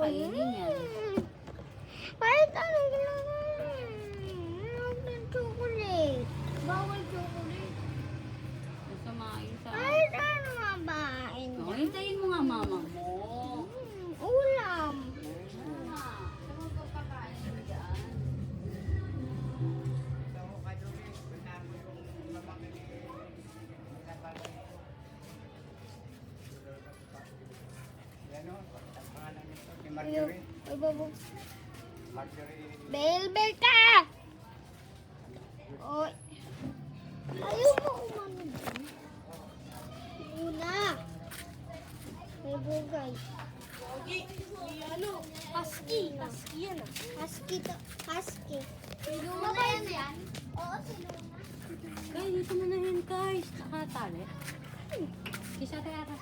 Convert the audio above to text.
kakainin yan. Kahit anong kailangan. Huwag ng chocolate. Bawal chocolate. Masamain sa... Kahit ano mabain. Oh, hintayin mo nga mama mo. Ulam. Mama, saan mo pagkakain mo dyan? Marjorie. Ay, babo. Marjorie. Bel ka! Oy. Ayaw mo umano dyan. Una. Ay, bugay. Ano? Husky. Husky yan ah. Husky to. Husky. Luma ba yan? Oo, si Luna. Guys, dito mo na yun guys. Nakatali. Kisa tayo.